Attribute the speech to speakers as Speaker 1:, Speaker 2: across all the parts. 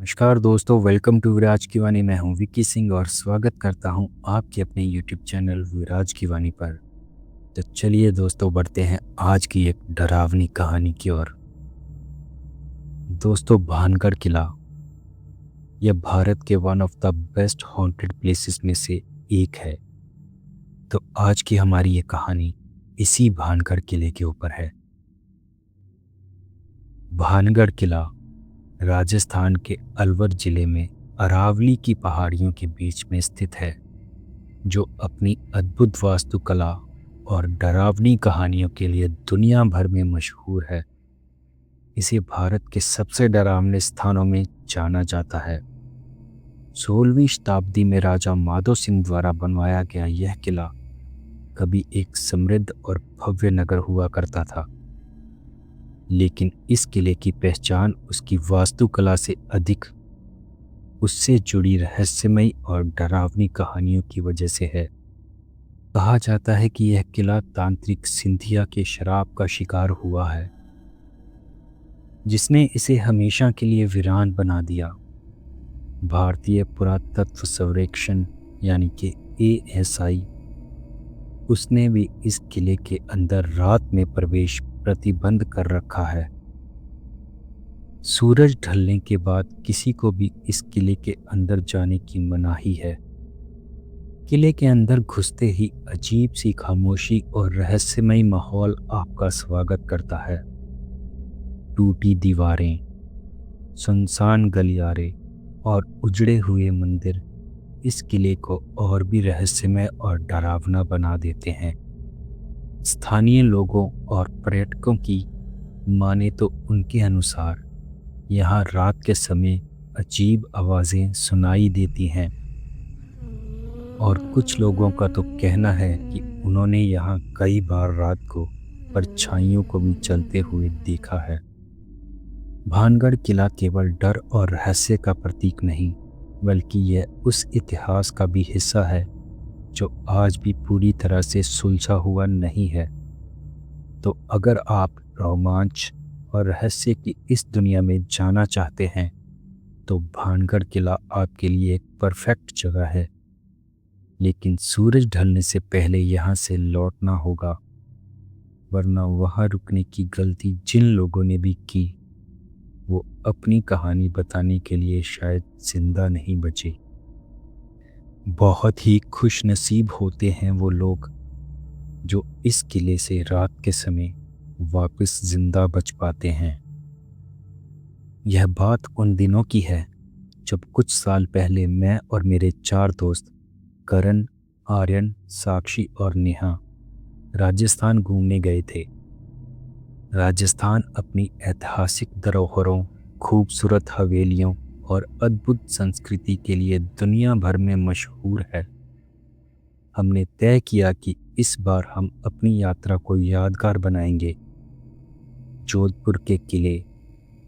Speaker 1: नमस्कार दोस्तों, welcome to विराज की वाणी। मैं हूं विक्की सिंह और स्वागत करता हूं आपके अपने यूट्यूब चैनल विराज की वाणी पर। तो चलिए दोस्तों, बढ़ते हैं आज की एक डरावनी कहानी की ओर। दोस्तों, भानगढ़ किला यह भारत के one of the best haunted places में से एक है। तो आज की हमारी ये कहानी इसी भानगढ़ किले के ऊपर है। भानगढ़ किला राजस्थान के अलवर जिले में अरावली की पहाड़ियों के बीच में स्थित है, जो अपनी अद्भुत वास्तुकला और डरावनी कहानियों के लिए दुनिया भर में मशहूर है। इसे भारत के सबसे डरावने स्थानों में जाना जाता है। 16वीं शताब्दी में राजा माधो सिंह द्वारा बनवाया गया यह किला कभी एक समृद्ध और भव्य नगर हुआ करता था, लेकिन इस किले की पहचान उसकी वास्तुकला से अधिक उससे जुड़ी रहस्यमयी और डरावनी कहानियों की वजह से है। कहा जाता है कि यह किला तांत्रिक सिंधिया के श्राप का शिकार हुआ है, जिसने इसे हमेशा के लिए वीरान बना दिया। भारतीय पुरातत्व सर्वेक्षण यानी कि ASI उसने भी इस किले के अंदर रात में प्रवेश प्रतिबंध कर रखा है। सूरज ढलने के बाद किसी को भी इस किले के अंदर जाने की मनाही है। किले के अंदर घुसते ही अजीब सी खामोशी और रहस्यमयी माहौल आपका स्वागत करता है। टूटी दीवारें, सुनसान गलियारे और उजड़े हुए मंदिर इस किले को और भी रहस्यमय और डरावना बना देते हैं। स्थानीय लोगों और पर्यटकों की माने तो उनके अनुसार यहाँ रात के समय अजीब आवाज़ें सुनाई देती हैं, और कुछ लोगों का तो कहना है कि उन्होंने यहाँ कई बार रात को परछाइयों को भी चलते हुए देखा है। भानगढ़ किला केवल डर और रहस्य का प्रतीक नहीं, बल्कि यह उस इतिहास का भी हिस्सा है जो आज भी पूरी तरह से सुलझा हुआ नहीं है। तो अगर आप रोमांच और रहस्य की इस दुनिया में जाना चाहते हैं, तो भानगढ़ किला आपके लिए एक परफेक्ट जगह है। लेकिन सूरज ढलने से पहले यहाँ से लौटना होगा, वरना वहाँ रुकने की गलती जिन लोगों ने भी की, वो अपनी कहानी बताने के लिए शायद जिंदा नहीं बचे। बहुत ही खुशनसीब होते हैं वो लोग जो इस किले से रात के समय वापस जिंदा बच पाते हैं। यह बात उन दिनों की है जब कुछ साल पहले मैं और मेरे 4 दोस्त करण, आर्यन, साक्षी और नेहा राजस्थान घूमने गए थे। राजस्थान अपनी ऐतिहासिक धरोहरों, खूबसूरत हवेलियों और अद्भुत संस्कृति के लिए दुनिया भर में मशहूर है। हमने तय किया कि इस बार हम अपनी यात्रा को यादगार बनाएंगे। जोधपुर के किले,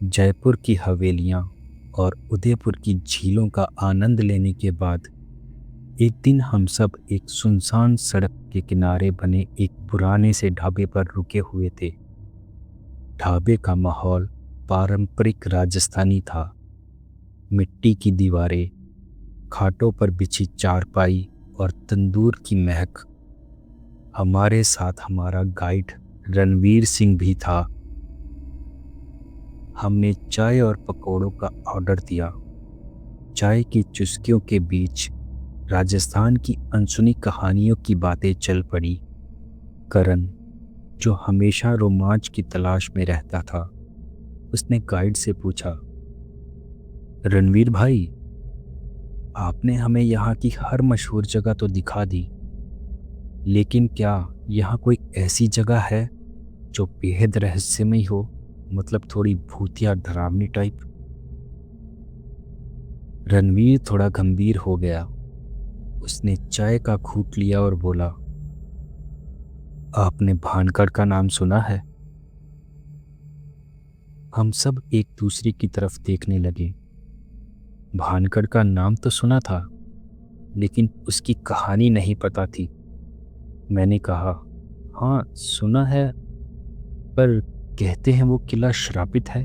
Speaker 1: जयपुर की हवेलियां और उदयपुर की झीलों का आनंद लेने के बाद एक दिन हम सब एक सुनसान सड़क के किनारे बने एक पुराने से ढाबे पर रुके हुए थे। ढाबे का माहौल पारंपरिक राजस्थानी था। मिट्टी की दीवारें, खाटों पर बिछी चारपाई और तंदूर की महक। हमारे साथ हमारा गाइड रणवीर सिंह भी था। हमने चाय और पकौड़ों का ऑर्डर दिया। चाय की चुस्कियों के बीच राजस्थान की अनसुनी कहानियों की बातें चल पड़ी। करण, जो हमेशा रोमांच की तलाश में रहता था, उसने गाइड से पूछा, रणवीर भाई, आपने हमें यहाँ की हर मशहूर जगह तो दिखा दी, लेकिन क्या यहाँ कोई ऐसी जगह है जो बेहद रहस्यमयी हो, मतलब थोड़ी भूतिया डरावनी टाइप? रणवीर थोड़ा गंभीर हो गया। उसने चाय का घूंट लिया और बोला, आपने भानगढ़ का नाम सुना है? हम सब एक दूसरे की तरफ देखने लगे। भानगढ़ का नाम तो सुना था, लेकिन उसकी कहानी नहीं पता थी। मैंने कहा, हाँ सुना है, पर कहते हैं वो किला श्रापित है,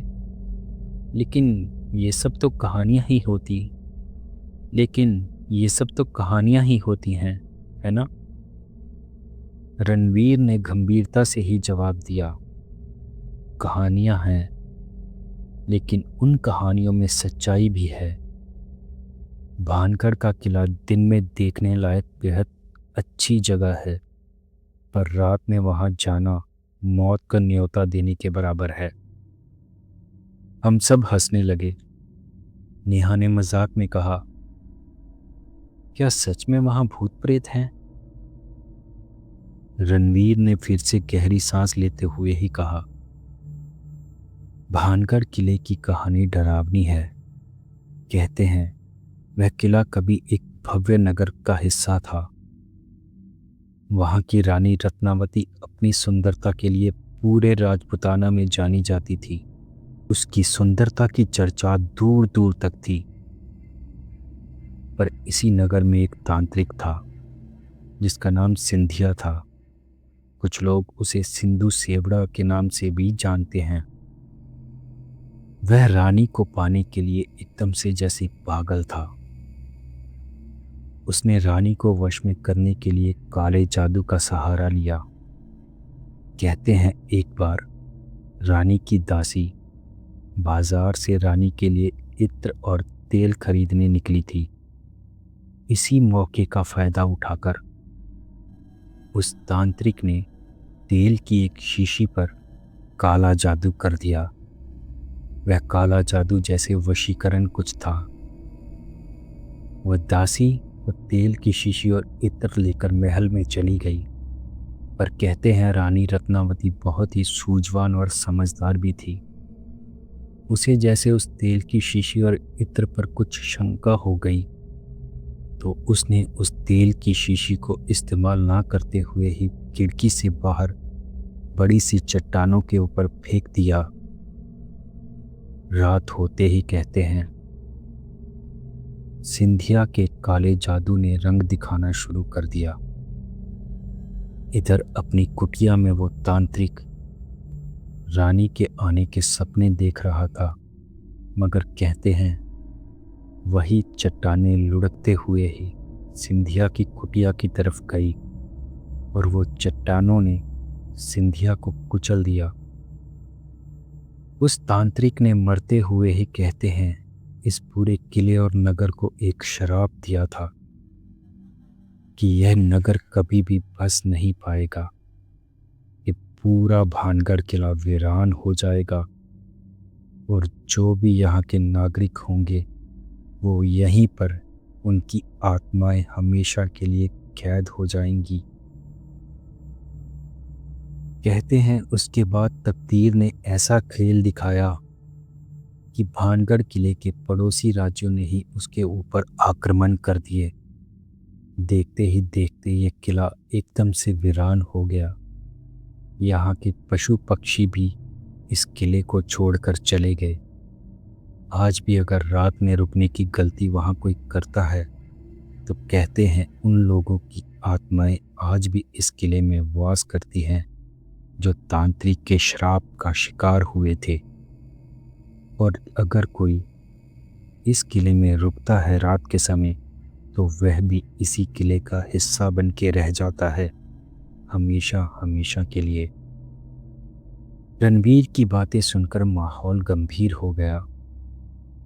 Speaker 1: लेकिन ये सब तो कहानियाँ ही होती लेकिन ये सब तो कहानियाँ ही होती हैं, है ना? रणवीर ने गंभीरता से ही जवाब दिया, कहानियाँ हैं, लेकिन उन कहानियों में सच्चाई भी है। भानगढ़ का किला दिन में देखने लायक बेहद अच्छी जगह है, पर रात में वहां जाना मौत का न्योता देने के बराबर है। हम सब हंसने लगे। नेहा ने मजाक में कहा, क्या सच में वहां भूत प्रेत हैं? रणवीर ने फिर से गहरी सांस लेते हुए ही कहा, भानगढ़ किले की कहानी डरावनी है। कहते हैं वह किला कभी एक भव्य नगर का हिस्सा था। वहां की रानी रत्नावती अपनी सुंदरता के लिए पूरे राजपुताना में जानी जाती थी। उसकी सुंदरता की चर्चा दूर दूर तक थी। पर इसी नगर में एक तांत्रिक था जिसका नाम सिंधिया था। कुछ लोग उसे सिंधु सेवड़ा के नाम से भी जानते हैं। वह रानी को पाने के लिए एकदम से जैसे पागल था। उसने रानी को वश में करने के लिए काले जादू का सहारा लिया। कहते हैं एक बार रानी की दासी बाजार से रानी के लिए इत्र और तेल खरीदने निकली थी। इसी मौके का फायदा उठाकर उस तांत्रिक ने तेल की एक शीशी पर काला जादू कर दिया। वह काला जादू जैसे वशीकरण कुछ था। वह दासी वो तेल की शीशी और इत्र लेकर महल में चली गई। पर कहते हैं रानी रत्नावती बहुत ही सूझवान और समझदार भी थी। उसे जैसे उस तेल की शीशी और इत्र पर कुछ शंका हो गई तो उसने उस तेल की शीशी को इस्तेमाल ना करते हुए ही खिड़की से बाहर बड़ी सी चट्टानों के ऊपर फेंक दिया। रात होते ही कहते हैं सिंधिया के काले जादू ने रंग दिखाना शुरू कर दिया। इधर अपनी कुटिया में वो तांत्रिक रानी के आने के सपने देख रहा था, मगर कहते हैं वही चट्टानें लुढ़कते हुए ही सिंधिया की कुटिया की तरफ गई और वो चट्टानों ने सिंधिया को कुचल दिया। उस तांत्रिक ने मरते हुए ही कहते हैं इस पूरे किले और नगर को एक श्राप दिया था कि यह नगर कभी भी बस नहीं पाएगा। ये पूरा भानगढ़ किला वीरान हो जाएगा और जो भी यहाँ के नागरिक होंगे वो यहीं पर उनकी आत्माएं हमेशा के लिए कैद हो जाएंगी। कहते हैं उसके बाद तकदीर ने ऐसा खेल दिखाया कि भानगढ़ किले के पड़ोसी राज्यों ने ही उसके ऊपर आक्रमण कर दिए। देखते ही देखते ये किला एकदम से वीरान हो गया। यहाँ के पशु पक्षी भी इस किले को छोड़कर चले गए। आज भी अगर रात में रुकने की गलती वहाँ कोई करता है तो कहते हैं उन लोगों की आत्माएं आज भी इस किले में वास करती हैं जो तांत्रिक के श्राप का शिकार हुए थे। और अगर कोई इस किले में रुकता है रात के समय तो वह भी इसी किले का हिस्सा बन के रह जाता है, हमेशा हमेशा के लिए। रणवीर की बातें सुनकर माहौल गंभीर हो गया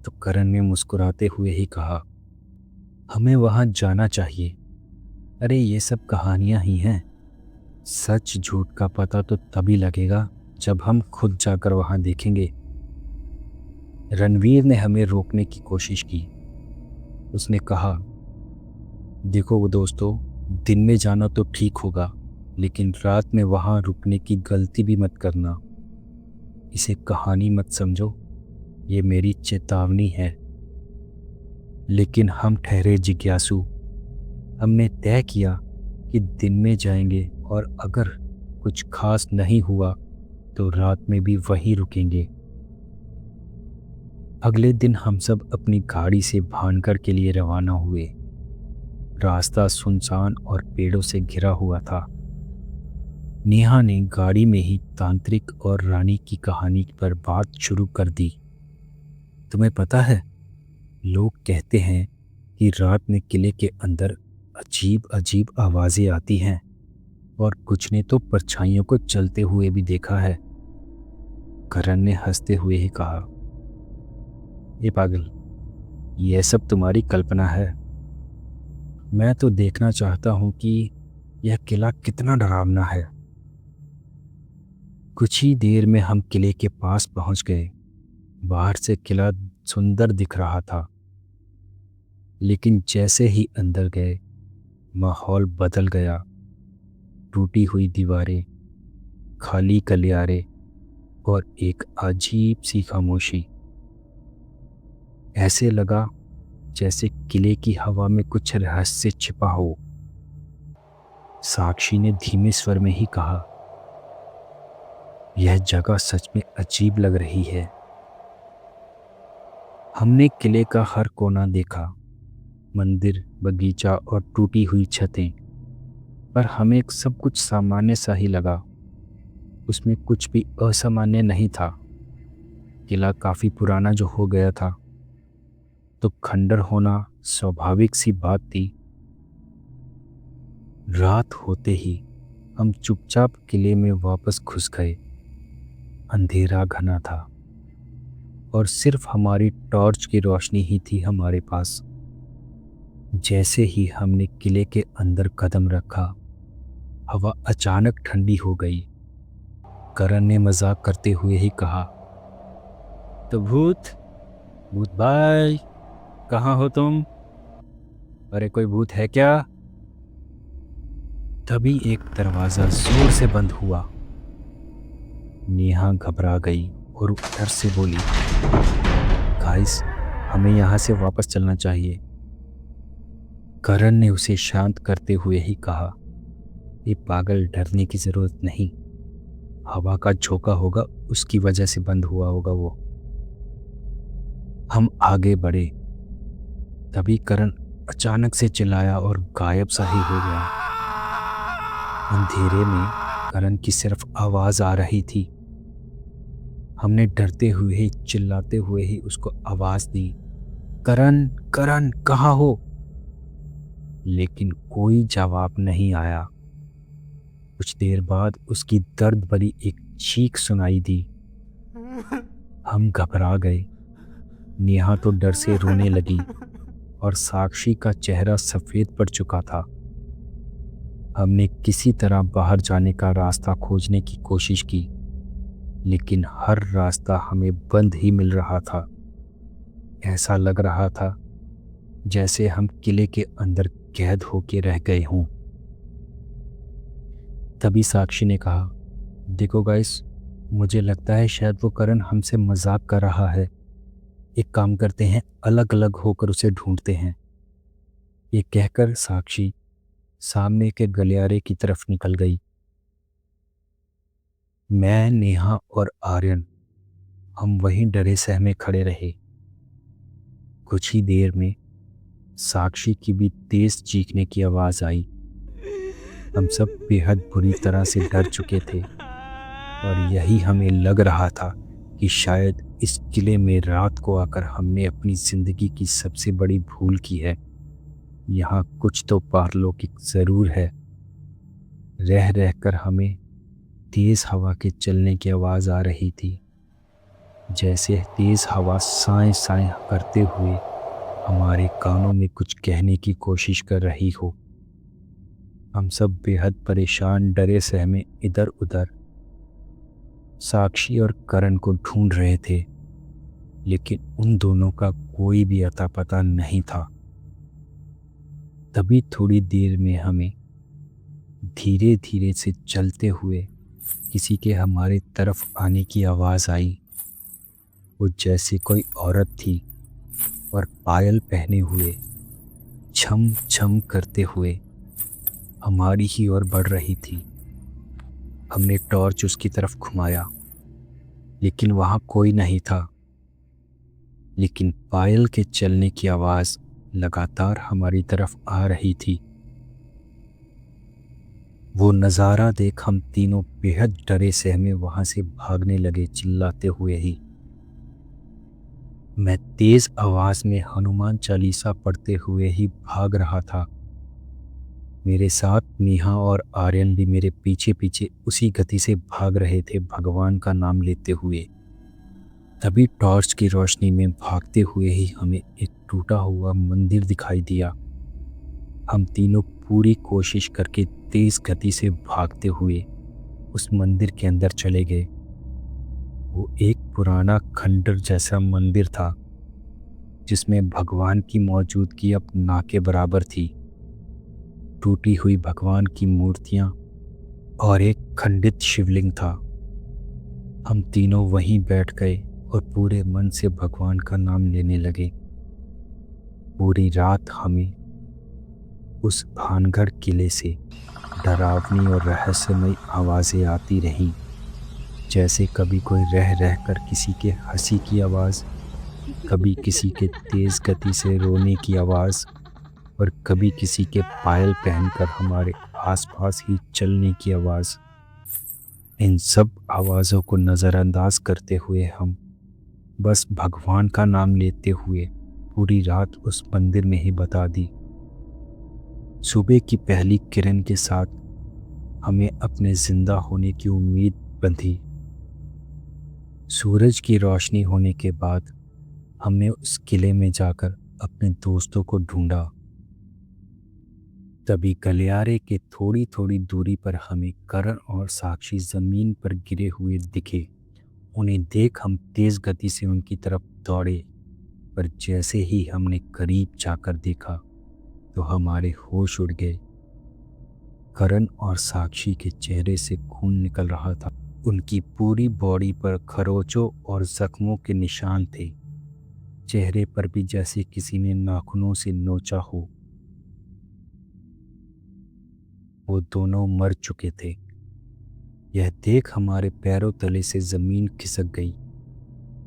Speaker 1: तो करण ने मुस्कुराते हुए ही कहा, हमें वहां जाना चाहिए। अरे ये सब कहानियां ही हैं। सच झूठ का पता तो तभी लगेगा जब हम खुद जाकर वहां देखेंगे। रणवीर ने हमें रोकने की कोशिश की। उसने कहा, देखो वो दोस्तों, दिन में जाना तो ठीक होगा लेकिन रात में वहां रुकने की गलती भी मत करना। इसे कहानी मत समझो, ये मेरी चेतावनी है। लेकिन हम ठहरे जिज्ञासु। हमने तय किया कि दिन में जाएंगे और अगर कुछ खास नहीं हुआ तो रात में भी वहीं रुकेंगे। अगले दिन हम सब अपनी गाड़ी से भानगढ़ के लिए रवाना हुए। रास्ता सुनसान और पेड़ों से घिरा हुआ था। नेहा ने गाड़ी में ही तांत्रिक और रानी की कहानी पर बात शुरू कर दी। तुम्हें पता है, लोग कहते हैं कि रात में किले के अंदर अजीब अजीब आवाज़ें आती हैं और कुछ ने तो परछाइयों को चलते हुए भी देखा है। करण ने हंसते हुए ही कहा, ये पागल, यह सब तुम्हारी कल्पना है। मैं तो देखना चाहता हूँ कि यह किला कितना डरावना है। कुछ ही देर में हम किले के पास पहुंच गए। बाहर से किला सुंदर दिख रहा था, लेकिन जैसे ही अंदर गए माहौल बदल गया। टूटी हुई दीवारें, खाली गलियारे और एक अजीब सी खामोशी। ऐसे लगा जैसे किले की हवा में कुछ रहस्य छिपा हो। साक्षी ने धीमे स्वर में ही कहा, यह जगह सच में अजीब लग रही है। हमने किले का हर कोना देखा, मंदिर, बगीचा और टूटी हुई छतें, पर हमें सब कुछ सामान्य सा ही लगा। उसमें कुछ भी असामान्य नहीं था। किला काफी पुराना जो हो गया था, तो खंडर होना स्वाभाविक सी बात थी। रात होते ही हम चुपचाप किले में वापस घुस गए। अंधेरा घना था और सिर्फ हमारी टॉर्च की रोशनी ही थी हमारे पास। जैसे ही हमने किले के अंदर कदम रखा, हवा अचानक ठंडी हो गई। करण ने मजाक करते हुए ही कहा, तो भूत भूत भाई, कहाँ हो तुम? अरे कोई भूत है क्या? तभी एक दरवाजा जोर से बंद हुआ। नेहा घबरा गई और डर से बोली, गाइस, हमें यहाँ से वापस चलना चाहिए। करण ने उसे शांत करते हुए ही कहा, ये पागल, डरने की जरूरत नहीं। हवा का झोंका होगा, उसकी वजह से बंद हुआ होगा वो। हम आगे बढ़े। तभी करण अचानक से चिल्लाया और गायब सा ही हो गया। अंधेरे में करण की सिर्फ आवाज आ रही थी। हमने डरते हुए ही, चिल्लाते हुए ही उसको आवाज दी, करण, करण, कहाँ हो? लेकिन कोई जवाब नहीं आया। कुछ देर बाद उसकी दर्द भरी एक चीख सुनाई दी। हम घबरा गए। नेहा तो डर से रोने लगी और साक्षी का चेहरा सफेद पड़ चुका था। हमने किसी तरह बाहर जाने का रास्ता खोजने की कोशिश की, लेकिन हर रास्ता हमें बंद ही मिल रहा था। ऐसा लग रहा था जैसे हम किले के अंदर कैद होके रह गए हों। तभी साक्षी ने कहा, देखो गाइस, मुझे लगता है शायद वो करण हमसे मजाक कर रहा है। एक काम करते हैं, अलग अलग होकर उसे ढूंढते हैं। ये कहकर साक्षी सामने के गलियारे की तरफ निकल गई। मैं, नेहा और आर्यन हम वहीं डरे सहमे खड़े रहे। कुछ ही देर में साक्षी की भी तेज चीखने की आवाज आई। हम सब बेहद बुरी तरह से डर चुके थे और यही हमें लग रहा था कि शायद इस किले में रात को आकर हमने अपनी जिंदगी की सबसे बड़ी भूल की है। यहाँ कुछ तो पारलौकिक जरूर है। रह रहकर हमें तेज हवा के चलने की आवाज आ रही थी, जैसे तेज हवा साए साए करते हुए हमारे कानों में कुछ कहने की कोशिश कर रही हो। हम सब बेहद परेशान, डरे सहमे इधर उधर साक्षी और करण को ढूंढ रहे थे, लेकिन उन दोनों का कोई भी अता पता नहीं था। तभी थोड़ी देर में हमें धीरे धीरे से चलते हुए किसी के हमारे तरफ आने की आवाज आई। वो जैसे कोई औरत थी और पायल पहने हुए, छम छम करते हुए हमारी ही ओर बढ़ रही थी। हमने टॉर्च उसकी तरफ घुमाया, लेकिन वहां कोई नहीं था। लेकिन पायल के चलने की आवाज लगातार हमारी तरफ आ रही थी। वो नज़ारा देख हम तीनों बेहद डरे सहमे वहां से भागने लगे, चिल्लाते हुए ही। मैं तेज आवाज में हनुमान चालीसा पढ़ते हुए ही भाग रहा था। मेरे साथ नेहा और आर्यन भी मेरे पीछे पीछे उसी गति से भाग रहे थे, भगवान का नाम लेते हुए। तभी टॉर्च की रोशनी में भागते हुए ही हमें एक टूटा हुआ मंदिर दिखाई दिया। हम तीनों पूरी कोशिश करके तेज गति से भागते हुए उस मंदिर के अंदर चले गए। वो एक पुराना खंडर जैसा मंदिर था, जिसमें भगवान की मौजूदगी अब ना के बराबर थी। टूटी हुई भगवान की मूर्तियां और एक खंडित शिवलिंग था। हम तीनों वहीं बैठ गए और पूरे मन से भगवान का नाम लेने लगे। पूरी रात हमें उस भानगढ़ किले से डरावनी और रहस्यमयी आवाज़ें आती रहीं, जैसे कभी कोई रह रह कर किसी के हंसी की आवाज़, कभी किसी के तेज़ गति से रोने की आवाज़ और कभी किसी के पायल पहनकर हमारे आसपास ही चलने की आवाज़। इन सब आवाज़ों को नज़रअंदाज करते हुए हम बस भगवान का नाम लेते हुए पूरी रात उस मंदिर में ही बिता दी। सुबह की पहली किरण के साथ हमें अपने जिंदा होने की उम्मीद बंधी। सूरज की रोशनी होने के बाद हमने उस किले में जाकर अपने दोस्तों को ढूंढा। तभी गलियारे के थोड़ी थोड़ी दूरी पर हमें करण और साक्षी जमीन पर गिरे हुए दिखे। उन्हें देख हम तेज गति से उनकी तरफ दौड़े, पर जैसे ही हमने करीब जाकर देखा तो हमारे होश उड़ गए। करण और साक्षी के चेहरे से खून निकल रहा था। उनकी पूरी बॉडी पर खरोचों और जख्मों के निशान थे। चेहरे पर भी जैसे किसी ने नाखूनों से नोचा हो। वो दोनों मर चुके थे। यह देख हमारे पैरों तले से जमीन खिसक गई।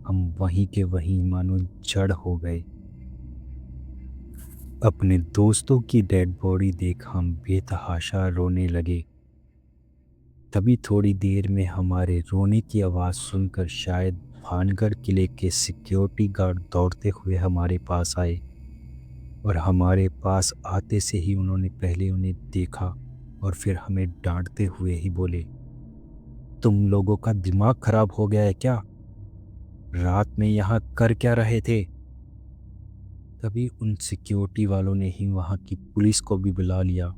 Speaker 1: हम वहीं के वहीं मानो जड़ हो गए। अपने दोस्तों की डेड बॉडी देख हम बेतहाशा रोने लगे। तभी थोड़ी देर में हमारे रोने की आवाज़ सुनकर शायद भानगढ़ किले के सिक्योरिटी गार्ड दौड़ते हुए हमारे पास आए, और हमारे पास आते से ही उन्होंने पहले उन्हें देखा और फिर हमें डांटते हुए ही बोले, तुम लोगों का दिमाग खराब हो गया है क्या? रात में यहाँ कर क्या रहे थे? तभी उन सिक्योरिटी वालों ने ही वहाँ की पुलिस को भी बुला लिया।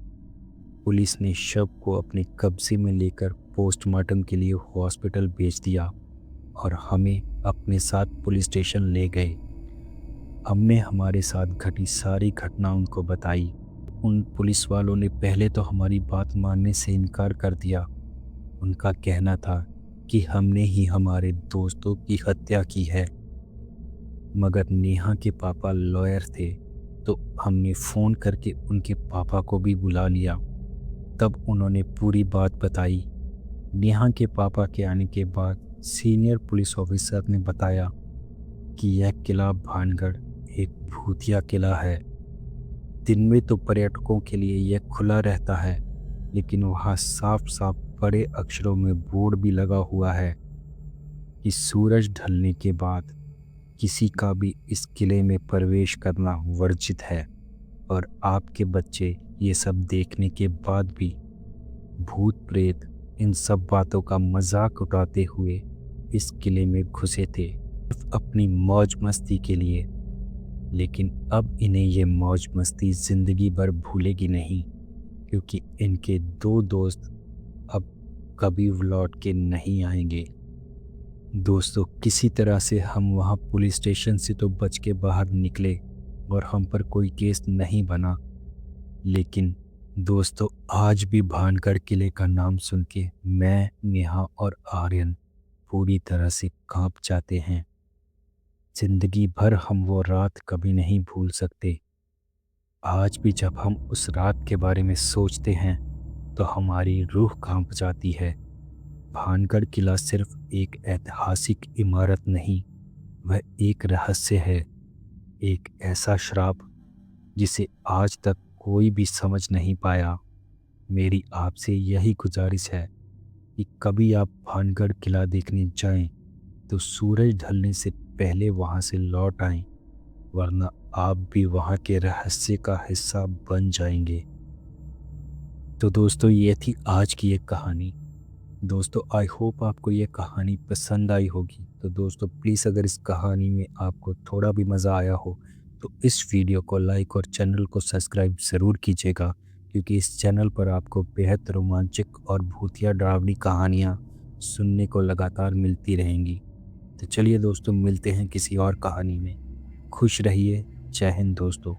Speaker 1: पुलिस ने शव को अपने कब्जे में लेकर पोस्टमार्टम के लिए हॉस्पिटल भेज दिया और हमें अपने साथ पुलिस स्टेशन ले गए। हमने हमारे साथ घटी सारी घटना उनको बताई। उन पुलिस वालों ने पहले तो हमारी बात मानने से इनकार कर दिया। उनका कहना था कि हमने ही हमारे दोस्तों की हत्या की है, मगर नेहा के पापा लॉयर थे तो हमने फ़ोन करके उनके पापा को भी बुला लिया। तब उन्होंने पूरी बात बताई। नेहा के पापा के आने के बाद सीनियर पुलिस ऑफिसर ने बताया कि यह किला भानगढ़ एक भूतिया किला है। दिन में तो पर्यटकों के लिए यह खुला रहता है, लेकिन वहाँ साफ साफ बड़े अक्षरों में बोर्ड भी लगा हुआ है कि सूरज ढलने के बाद किसी का भी इस किले में प्रवेश करना वर्जित है। और आपके बच्चे ये सब देखने के बाद भी भूत प्रेत इन सब बातों का मजाक उड़ाते हुए इस किले में घुसे थे, सिर्फ अपनी मौज मस्ती के लिए। लेकिन अब इन्हें ये मौज मस्ती ज़िंदगी भर भूलेगी नहीं, क्योंकि इनके दो दोस्त अब कभी लौट के नहीं आएंगे। दोस्तों, किसी तरह से हम वहाँ पुलिस स्टेशन से तो बच के बाहर निकले और हम पर कोई केस नहीं बना। लेकिन दोस्तों, आज भी भानगढ़ किले का नाम सुन के मैं, नेहा और आर्यन पूरी तरह से कांप जाते हैं। जिंदगी भर हम वो रात कभी नहीं भूल सकते। आज भी जब हम उस रात के बारे में सोचते हैं तो हमारी रूह कांप जाती है। भानगढ़ किला सिर्फ एक ऐतिहासिक इमारत नहीं, वह एक रहस्य है, एक ऐसा श्राप जिसे आज तक कोई भी समझ नहीं पाया। मेरी आपसे यही गुजारिश है कि कभी आप भानगढ़ किला देखने जाएं तो सूरज ढलने से पहले वहाँ से लौट आएं, वरना आप भी वहाँ के रहस्य का हिस्सा बन जाएंगे। तो दोस्तों, ये थी आज की एक कहानी। दोस्तों, आई होप आपको ये कहानी पसंद आई होगी। तो दोस्तों प्लीज़, अगर इस कहानी में आपको थोड़ा भी मज़ा आया हो तो इस वीडियो को लाइक और चैनल को सब्सक्राइब ज़रूर कीजिएगा, क्योंकि इस चैनल पर आपको बेहद रोमांचक और भूतिया डरावनी कहानियाँ सुनने को लगातार मिलती रहेंगी। तो चलिए दोस्तों, मिलते हैं किसी और कहानी में। खुश रहिए। जय हिंद दोस्तों।